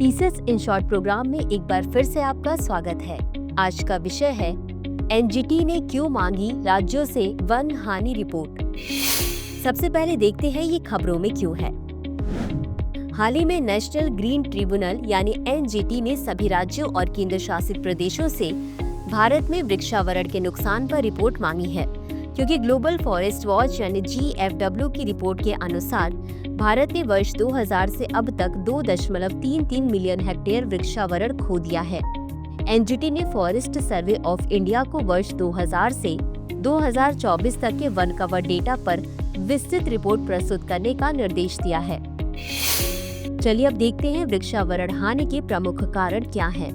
TCS in short programme में एक बार फिर से आपका स्वागत है। आज का विषय है एनजीटी ने क्यों मांगी राज्यों से वन हानि रिपोर्ट। सबसे पहले देखते हैं ये खबरों में क्यों है। हाल ही में नेशनल ग्रीन ट्रिब्यूनल यानी एनजीटी ने सभी राज्यों और केंद्र शासित प्रदेशों से भारत में वृक्षावरण के नुकसान पर रिपोर्ट मांगी है, क्योंकि ग्लोबल फॉरेस्ट वॉच यानी GFW की रिपोर्ट के अनुसार भारत ने वर्ष 2000 से अब तक 2.33 मिलियन हेक्टेयर वृक्षावरण खो दिया है। एनजीटी ने फॉरेस्ट सर्वे ऑफ इंडिया को वर्ष 2000 से 2024 तक के वन कवर डेटा पर विस्तृत रिपोर्ट प्रस्तुत करने का निर्देश दिया है। चलिए अब देखते हैं वृक्षावरण हानि के प्रमुख कारण क्या हैं।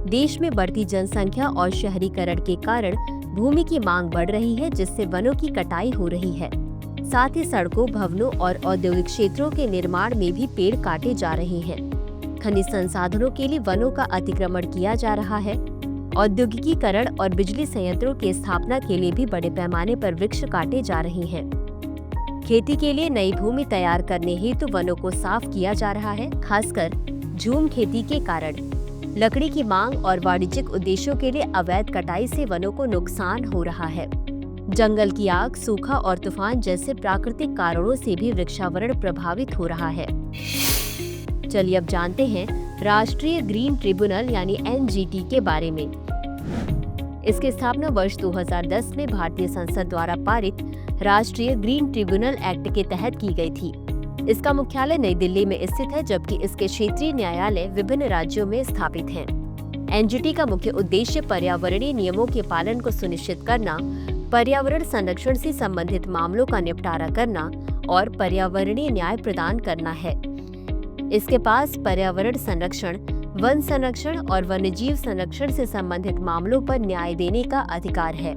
देश में बढ़ती जनसंख्या और शहरीकरण के कारण भूमि की मांग बढ़ रही है, जिससे वनों की कटाई हो रही है। साथ ही सड़कों, भवनों और औद्योगिक क्षेत्रों के निर्माण में भी पेड़ काटे जा रहे हैं। खनिज संसाधनों के लिए वनों का अतिक्रमण किया जा रहा है। औद्योगिकीकरण और बिजली संयंत्रों की स्थापना के लिए भी बड़े पैमाने पर वृक्ष काटे जा रहे हैं। खेती के लिए नई भूमि तैयार करने हेतु वनों को साफ किया जा रहा है, खासकर झूम खेती के कारण। लकड़ी की मांग और वाणिज्यिक उद्देश्यों के लिए अवैध कटाई से वनों को नुकसान हो रहा है। जंगल की आग, सूखा और तूफान जैसे प्राकृतिक कारणों से भी वृक्षावरण प्रभावित हो रहा है। चलिए अब जानते हैं राष्ट्रीय ग्रीन ट्रिब्यूनल यानी एनजीटी के बारे में। इसकी स्थापना वर्ष 2010 में भारतीय संसद द्वारा पारित राष्ट्रीय ग्रीन ट्रिब्यूनल एक्ट के तहत की गई थी। इसका मुख्यालय नई दिल्ली में स्थित है, जबकि इसके क्षेत्रीय न्यायालय विभिन्न राज्यों में स्थापित हैं। एनजीटी का मुख्य उद्देश्य पर्यावरणीय नियमों के पालन को सुनिश्चित करना, पर्यावरण संरक्षण से संबंधित मामलों का निपटारा करना और पर्यावरणीय न्याय प्रदान करना है। इसके पास पर्यावरण संरक्षण, वन संरक्षण और वन्यजीव संरक्षण से संबंधित मामलों पर न्याय देने का अधिकार है।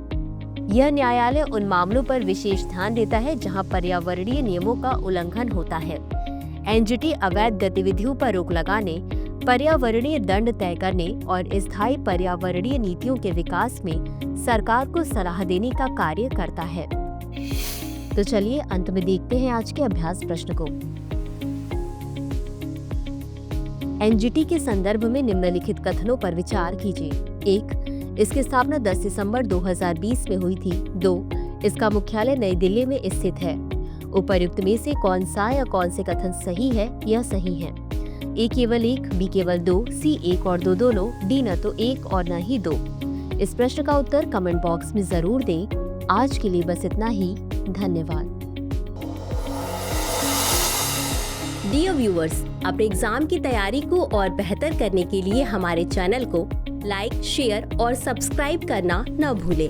यह न्यायालय उन मामलों पर विशेष ध्यान देता है जहां पर्यावरणीय नियमों का उल्लंघन होता है। एनजीटी अवैध गतिविधियों पर रोक लगाने, पर्यावरणीय दंड तय करने और स्थायी पर्यावरणीय नीतियों के विकास में सरकार को सलाह देने का कार्य करता है। तो चलिए अंत में देखते हैं आज के अभ्यास प्रश्न को। एनजीटी के संदर्भ में निम्नलिखित कथनों पर विचार कीजिए। 1. इसकी स्थापना 10 दिसंबर 2020 में हुई थी। 2. इसका मुख्यालय नई दिल्ली में स्थित है। उपर्युक्त में से कौन सा या कौन से कथन सही है? यह सही है। A केवल 1, B केवल 2, C 1 और 2 दोनों, D न तो 1 और न ही 2। इस प्रश्न का उत्तर कमेंट बॉक्स में जरूर दें। आज के लिए बस इतना ही। धन्यवाद। डियर व्यूअर्स, अपने एग्जाम की तैयारी को और बेहतर करने के लिए हमारे चैनल को लाइक, शेयर और सब्सक्राइब करना न भूलें।